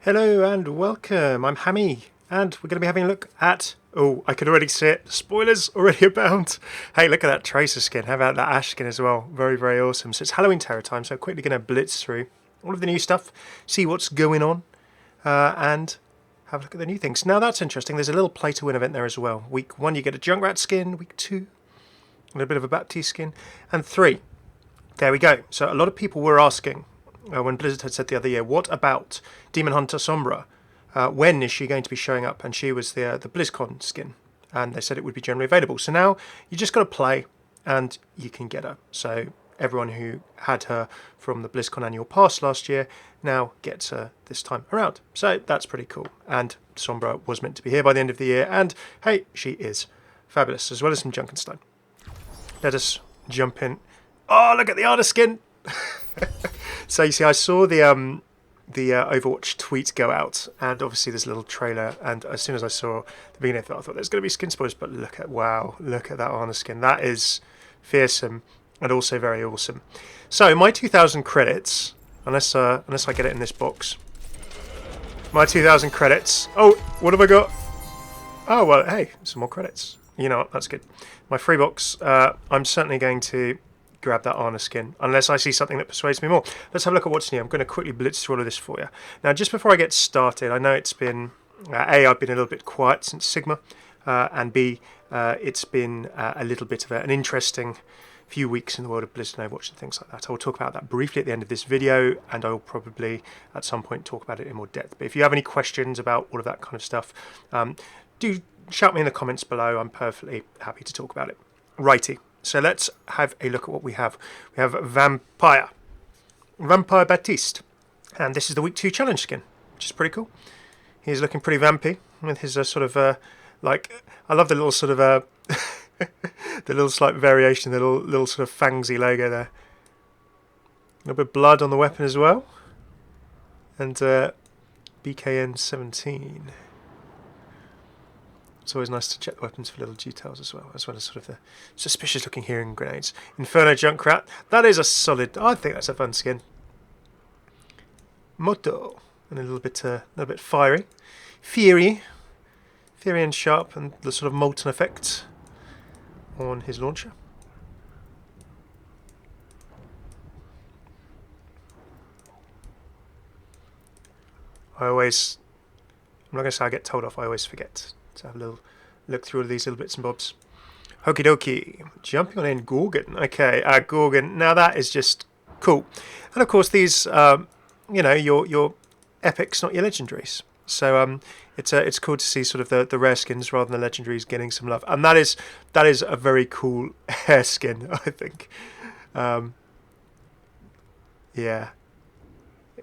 Hello and welcome, I'm Hammeh, and we're going to be having a look at, oh, I can already see it, spoilers already abound. Hey, look at that Tracer skin, how about that Ashe skin as well, very awesome. So it's Halloween Terror time, so I'm quickly going to blitz through all of the new stuff, see what's going on, and have a look at the new things. Now that's interesting, there's a little play to win event there as well. Week 1 you get a Junkrat skin, week 2 a little bit of a Baptiste skin, and 3, there we go. So a lot of people were asking, when Blizzard had said the other year, what about Demon Hunter Sombra? When is she going to be showing up? And she was the BlizzCon skin, and they said it would be generally available. So now you just got to play, and you can get her. So everyone who had her from the BlizzCon annual pass last year now gets her this time around. So that's pretty cool. And Sombra was meant to be here by the end of the year, and hey, she is fabulous, as well as some Junkenstein. Let us jump in. Oh, look at the Arda skin! So you see, I saw the Overwatch tweet go out, and obviously there's a little trailer, and as soon as I saw the beginning of it, I thought there's going to be skin spoilers, but look at that Arda skin. That is fearsome and also very awesome. So my 2,000 credits, unless I get it in this box, my 2,000 credits. Oh, what have I got? Oh well, hey, some more credits. You know what? That's good. My free box. I'm certainly going to grab that Arna skin, unless I see something that persuades me more. Let's have a look at what's new. I'm going to quickly blitz through all of this for you. Now, just before I get started, I know it's been, A, I've been a little bit quiet since Sigma, and B, it's been a little bit of an interesting few weeks in the world of Blizzard and Overwatch and things like that. I will talk about that briefly at the end of this video, and I will probably at some point talk about it in more depth. But if you have any questions about all of that kind of stuff, do shout me in the comments below. I'm perfectly happy to talk about it. Righty. So let's have a look at what we have. We have Vampire Baptiste, and this is the week 2 challenge skin, which is pretty cool. He's looking pretty vampy with his sort of like, I love the little sort of the little slight variation, the little sort of fangsy logo there. A little bit of blood on the weapon as well, and BKN 17. It's always nice to check the weapons for little details as well as sort of the suspicious looking hearing grenades. Inferno Junkrat, that is a solid, I think that's a fun skin. Moto, and a little bit fiery. Fiery and sharp, and the sort of molten effect on his launcher. I'm not going to say I get told off, I always forget to have a little look through all of these little bits and bobs. Okie dokie. Jumping on in Gorgon. Okay, Gorgon. Now that is just cool. And of course these, you know, your epics, not your legendaries. So it's cool to see sort of the rare skins rather than the legendaries getting some love. And that is a very cool hair skin, I think. Yeah.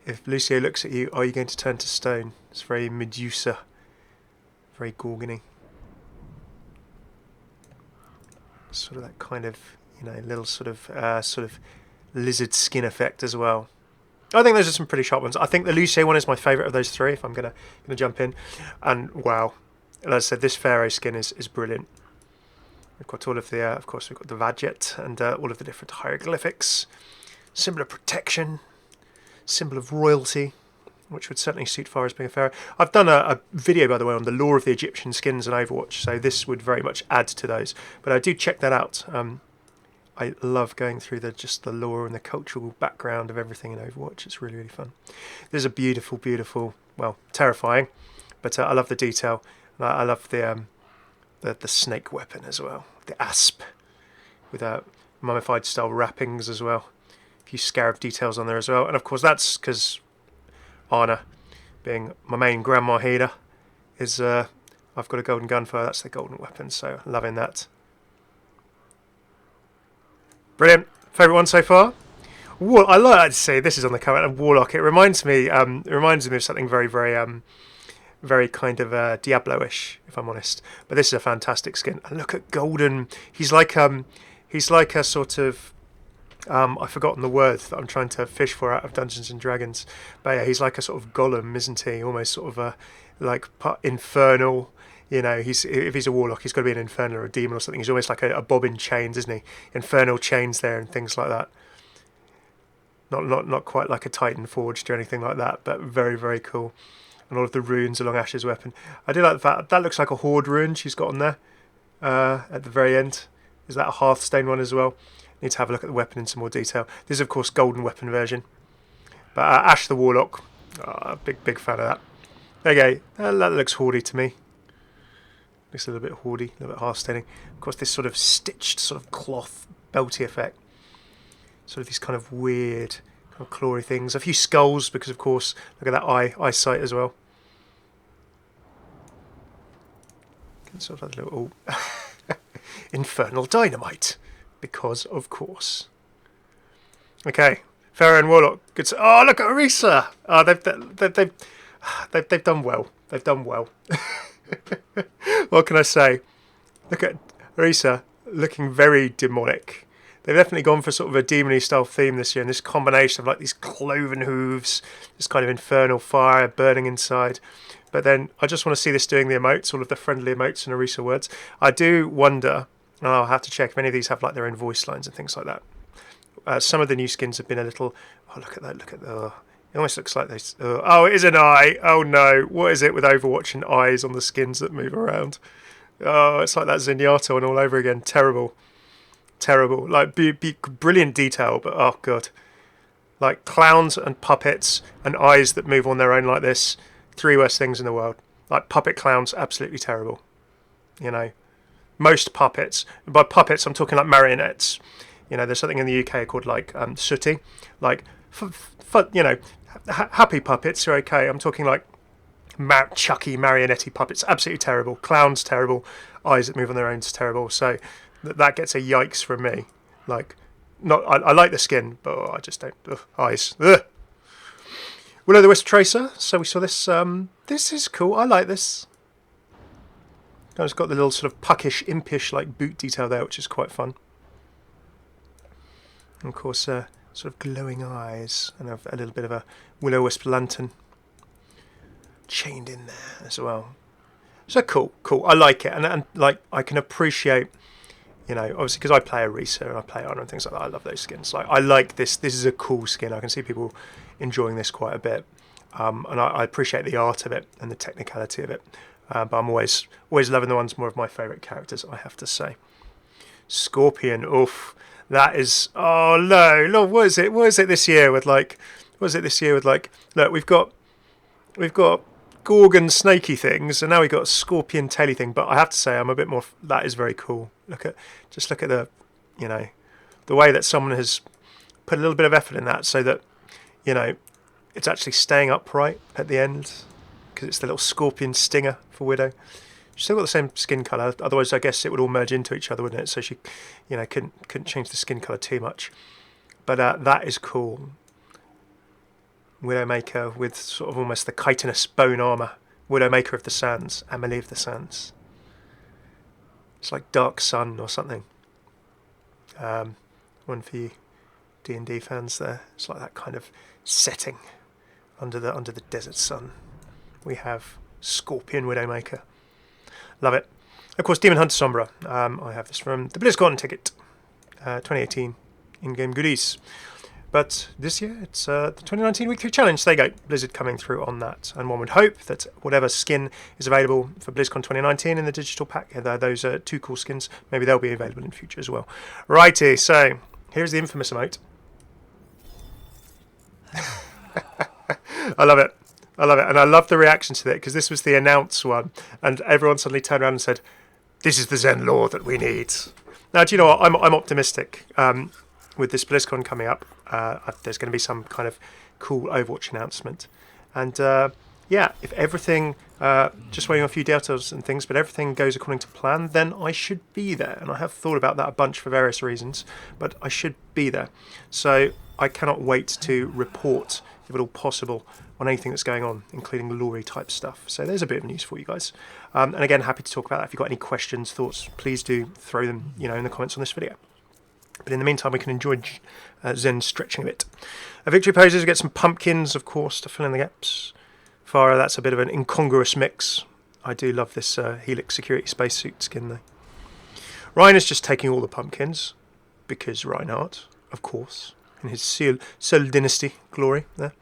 If Lucio looks at you, are you going to turn to stone? It's very Medusa. Very Gorgon-y. Sort of that kind of, you know, little sort of lizard skin effect as well. I think those are some pretty sharp ones. I think the Lucio one is my favourite of those three, if I'm gonna jump in. And wow, as I said, this Pharaoh skin is brilliant. We've got all of the, of course, we've got the Vadjet and all of the different hieroglyphics, symbol of protection, symbol of royalty, which would certainly suit far as being a pharaoh. I've done a video, by the way, on the lore of the Egyptian skins in Overwatch, so this would very much add to those. But I do check that out. I love going through just the lore and the cultural background of everything in Overwatch. It's really fun. There's a beautiful, well, terrifying, but I love the detail. I love the snake weapon as well, the asp, with mummified style wrappings as well. A few scarab details on there as well, and of course that's because Arna, being my main grandma healer, is I've got a golden gun for her. That's the golden weapon, so loving that. Brilliant. Favourite one so far? I like to say this is on the cover of Warlock. It reminds me of something very kind of Diablo-ish, if I'm honest. But this is a fantastic skin. And look at Golden. He's like a sort of I've forgotten the word that I'm trying to fish for out of Dungeons and Dragons, but yeah, he's like a sort of golem, isn't he? Almost sort of a like infernal. You know, if he's a warlock, he's got to be an infernal or a demon or something. He's almost like a bob in chains, isn't he? Infernal chains there and things like that. Not quite like a Titan forged or anything like that, but very cool. and all of the runes along Ashe's weapon. I do like the fact that looks like a horde rune she's got on there at the very end. Is that a Hearthstone one as well? Need to have a look at the weapon in some more detail. This is of course golden weapon version. But Ashe the Warlock, big fan of that. There you go. That looks hoardy to me. Looks a little bit hoardy, a little bit Hearthstoning. Of course, this sort of stitched sort of cloth belty effect. Sort of these kind of weird kind of clawy things. A few skulls because of course, look at that eyesight as well. Sort of a little infernal dynamite because of course. Okay. Pharaoh and Warlock. Good. Oh, look at Orisa. Oh, they've done well. They've done well. What can I say? Look at Orisa looking very demonic. They've definitely gone for sort of a demony style theme this year, and this combination of like these cloven hooves, this kind of infernal fire burning inside. But then I just want to see this doing the emotes, all of the friendly emotes and Orisa words. I do wonder, and I'll have to check if any of these have like their own voice lines and things like that. Some of the new skins have been a little... Oh, look at that, look at that. It almost looks like they... Oh, it is an eye. Oh, no. What is it with Overwatch and eyes on the skins that move around? Oh, it's like that Zenyatta one all over again. Terrible. Terrible. Like, brilliant detail, but oh, God. Like, clowns and puppets and eyes that move on their own like this. 3 worst things in the world. Like, puppet clowns, absolutely terrible. You know. Most puppets. By puppets, I'm talking like marionettes. You know, there's something in the UK called like sooty, like you know, happy puppets are okay. I'm talking like chucky marionette puppets, absolutely terrible. Clowns terrible. Eyes that move on their own is terrible. So that gets a yikes from me. Like, not I like the skin, but I just don't. Eyes. Ugh. Will-o'-the-Wisp Tracer. So we saw this. This is cool. I like this. It's got the little sort of puckish, impish like boot detail there, which is quite fun. And of course, sort of glowing eyes and a little bit of a will-o'-wisp lantern chained in there as well. So cool. I like it, and like I can appreciate, you know, obviously because I play Orisa and I play Honor and things like that. I love those skins. Like I like this. This is a cool skin. I can see people enjoying this quite a bit, and I appreciate the art of it and the technicality of it. But I'm always loving the ones more of my favourite characters, I have to say. Scorpion, oof. That is, oh no, Lord, what is it this year with like, look, we've got Gorgon snaky things, and now we've got a scorpion taily thing, but I have to say I'm a bit more, that is very cool. Look at the, you know, the way that someone has put a little bit of effort in that so that, you know, it's actually staying upright at the end, because it's the little scorpion stinger for Widow. She's still got the same skin colour, otherwise I guess it would all merge into each other, wouldn't it? So she, you know, couldn't change the skin colour too much. But that is cool. Widowmaker with sort of almost the chitinous bone armour. Widowmaker of the Sands, Amelie of the Sands. It's like Dark Sun or something. One for you D&D fans there. It's like that kind of setting under the desert sun. We have Scorpion Widowmaker. Love it. Of course, Demon Hunter Sombra. I have this from the BlizzCon ticket, 2018 in-game goodies. But this year, it's the 2019 Week 3 Challenge. There you go, Blizzard coming through on that. And one would hope that whatever skin is available for BlizzCon 2019 in the digital pack, those are 2 cool skins, maybe they'll be available in future as well. Righty, so here's the infamous emote. I love it. And I love the reaction to it, because this was the announced one, and everyone suddenly turned around and said, "This is the Zen Lore that we need." Now, do you know what? I'm optimistic with this BlizzCon coming up. There's going to be some kind of cool Overwatch announcement, and yeah, if everything, just waiting on a few details and things, but everything goes according to plan, then I should be there. And I have thought about that a bunch for various reasons, but I should be there. So I cannot wait to report, if at all possible, on anything that's going on, including lore type stuff. So there's a bit of news for you guys. And again, happy to talk about that. If you've got any questions, thoughts, please do throw them, you know, in the comments on this video. But in the meantime, we can enjoy Zen stretching a bit. Victory poses, we get some pumpkins, of course, to fill in the gaps. Farah, that's a bit of an incongruous mix. I do love this Helix security spacesuit skin, though. Ryan is just taking all the pumpkins, because Reinhardt, of course, in his Soul Dynasty glory there.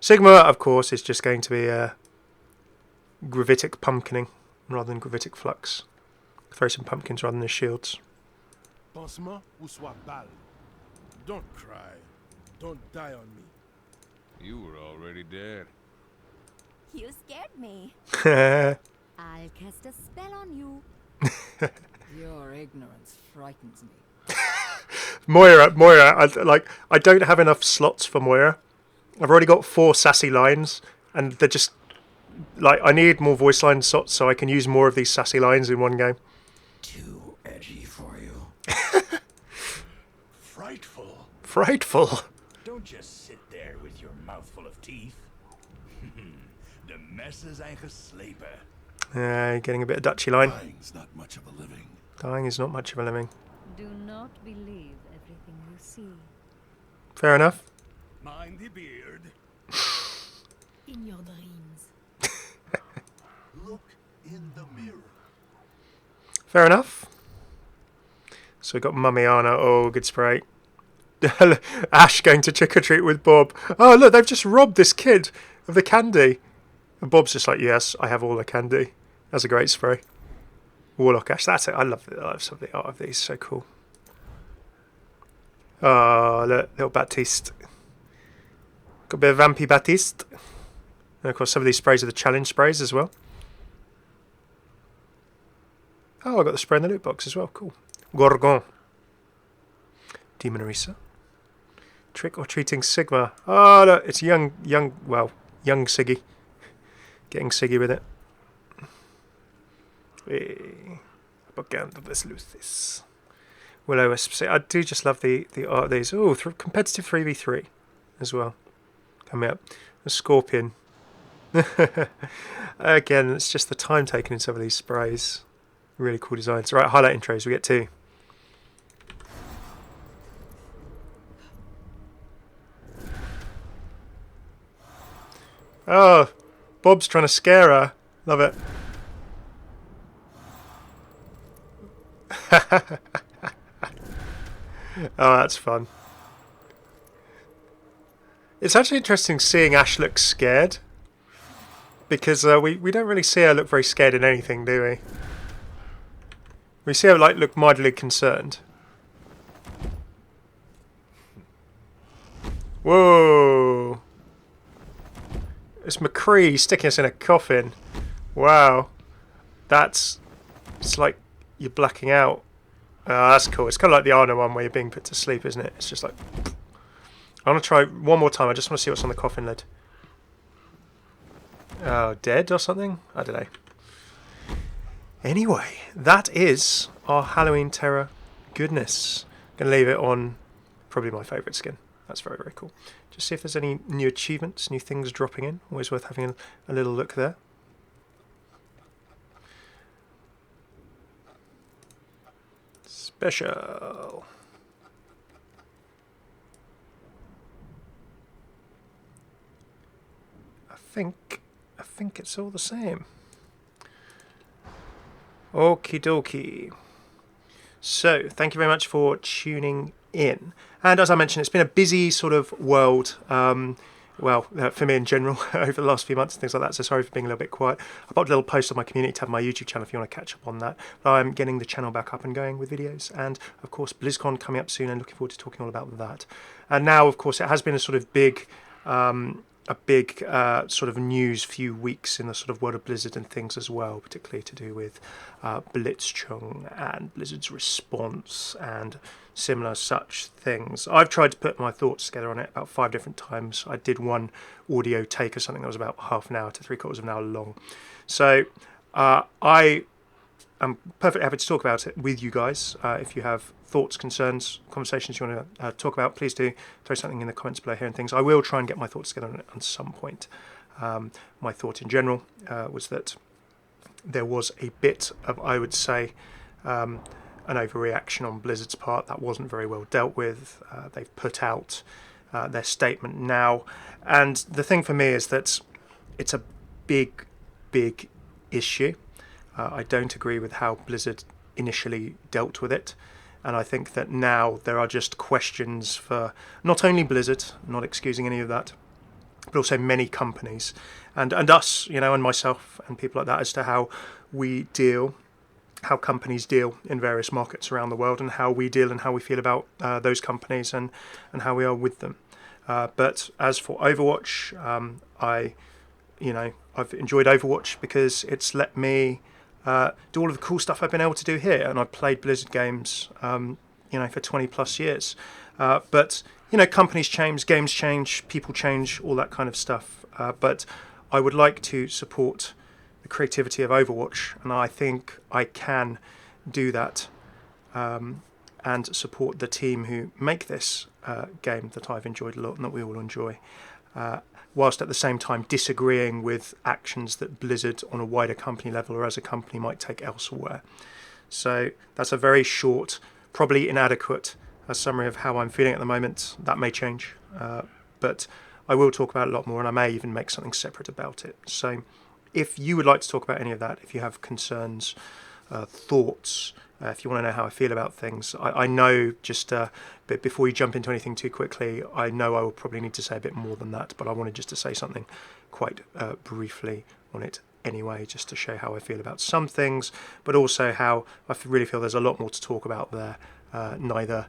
Sigma, of course, is just going to be gravitic pumpkining rather than gravitic flux. Throw some pumpkins rather than the shields. Pansement ou soit balle. Don't cry. Don't die on me. You were already dead. You scared me. I'll cast a spell on you. Your ignorance frightens me. Moira, I don't have enough slots for Moira. I've already got 4 sassy lines, and they're just like, I need more voice line slots so I can use more of these sassy lines in one game. Too edgy for you. Frightful. Frightful. Don't just sit there with your mouth full of teeth. De messen zijn geslepen. Getting a bit of Dutchy line. Dying's not much of a living. Dying is not much of a living. Do not believe everything you see. Fair enough. Mind the beard. In your dreams. Look in the mirror. Fair enough. So we've got Mummy Anna. Oh, good spray. Ashe going to trick-or-treat with Bob. Oh, look, they've just robbed this kid of the candy. And Bob's just like, yes, I have all the candy. That's a great spray. Warlock Ashe. That's it. I love some of the art of these. So cool. Oh, look, little Baptiste. Got a bit of Vampy Baptiste. And of course, some of these sprays are the challenge sprays as well. Oh, I got the spray in the loot box as well. Cool. Gorgon. Demon Orisa. Trick or treating Sigma. Oh, look, it's young Siggy. Getting Siggy with it. Propaganda des Lucis. Will-O-Wisp. I do just love the art of these. Oh, competitive 3v3 as well. Coming up. A Scorpion. Again, it's just the time taken in some of these sprays. Really cool designs. Right, highlight intros. We get 2. Oh, Bob's trying to scare her. Love it. Oh, that's fun. It's actually interesting seeing Ashe look scared. Because we don't really see her look very scared in anything, do we? We see her look mildly concerned. Whoa! It's McCree sticking us in a coffin. Wow. It's like you're blacking out. Oh, that's cool. It's kind of like the Arno one where you're being put to sleep, isn't it? It's just like... I want to try one more time. I just want to see what's on the coffin lid. Oh, dead or something? I don't know. Anyway, that is our Halloween Terror goodness. Going to leave it on probably my favourite skin. That's very, very cool. Just see if there's any new achievements, new things dropping in. Always worth having a little look there. Special. I think it's all the same. Okie dokie. So, thank you very much for tuning in. And as I mentioned, it's been a busy sort of world, for me in general, over the last few months and things like that, so sorry for being a little bit quiet. I put a little post on my community tab on my YouTube channel if you want to catch up on that. But I'm getting the channel back up and going with videos, and of course Blizzcon coming up soon, and looking forward to talking all about that. And now, of course, it has been a sort of big... sort of news few weeks in the sort of world of Blizzard and things as well, particularly to do with Blitzchung and Blizzard's response and similar such things. I've tried to put my thoughts together on it about 5 different times. I did one audio take of something that was about half an hour to 3/4 of an hour long. So I am perfectly happy to talk about it with you guys. If you have thoughts, concerns, conversations you want to talk about, please do throw something in the comments below here and things. I will try and get my thoughts together on it at some point. My thought in general was that there was a bit of, I would say, an overreaction on Blizzard's part that wasn't very well dealt with. They've put out their statement now, and the thing for me is that it's a big issue. I don't agree with how Blizzard initially dealt with it. And I think that now there are just questions for not only Blizzard, not excusing any of that, but also many companies and us, and myself and people like that, as to how companies deal in various markets around the world, and how we deal and how we feel about those companies and how we are with them. But as for Overwatch, I've enjoyed Overwatch because it's let me do all of the cool stuff I've been able to do here, and I've played Blizzard games, for 20 plus years. But companies change, games change, people change, all that kind of stuff. But I would like to support the creativity of Overwatch, and I think I can do that and support the team who make this game that I've enjoyed a lot and that we all enjoy, whilst at the same time disagreeing with actions that Blizzard on a wider company level or as a company might take elsewhere. So that's a very short, probably inadequate summary of how I'm feeling at the moment. That may change, but I will talk about it a lot more, and I may even make something separate about it. So if you would like to talk about any of that, if you have concerns, thoughts, if you want to know how I feel about things, I know but before you jump into anything too quickly, I know I will probably need to say a bit more than that, but I wanted just to say something quite briefly on it anyway, just to show how I feel about some things, but also how I really feel there's a lot more to talk about there, neither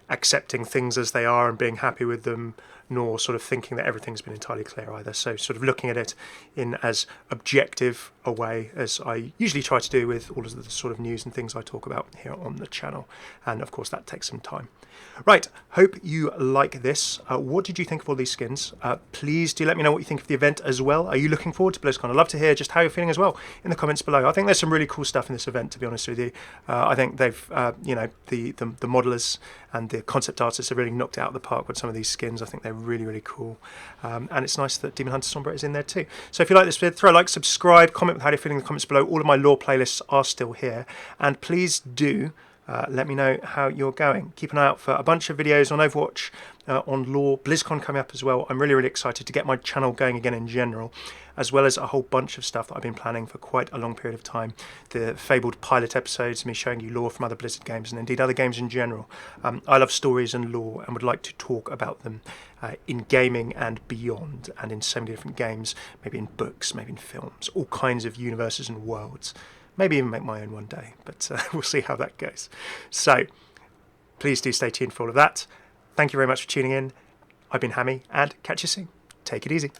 accepting things as they are and being happy with them, nor sort of thinking that everything's been entirely clear either. So sort of looking at it in as objective a way as I usually try to do with all of the sort of news and things I talk about here on the channel. And of course that takes some time. Right, hope you like this. What did you think of all these skins? Please do let me know what you think of the event as well. Are you looking forward to BlizzCon? I'd love to hear just how you're feeling as well in the comments below. I think there's some really cool stuff in this event, to be honest with you. I think they've, the modelers and the concept artists have really knocked it out of the park with some of these skins. I think they're really, really cool. And it's nice that Demon Hunter Sombra is in there too. So if you like this video, throw a like, subscribe, comment with how you're feeling in the comments below. All of my lore playlists are still here. And please do let me know how you're going. Keep an eye out for a bunch of videos on Overwatch, on lore, BlizzCon coming up as well. I'm really, really excited to get my channel going again in general, as well as a whole bunch of stuff that I've been planning for quite a long period of time. The fabled pilot episodes, me showing you lore from other Blizzard games, and indeed other games in general. I love stories and lore and would like to talk about them in gaming and beyond, and in so many different games, maybe in books, maybe in films, all kinds of universes and worlds. Maybe even make my own one day, but we'll see how that goes. So please do stay tuned for all of that. Thank you very much for tuning in. I've been Hammeh, and catch you soon. Take it easy.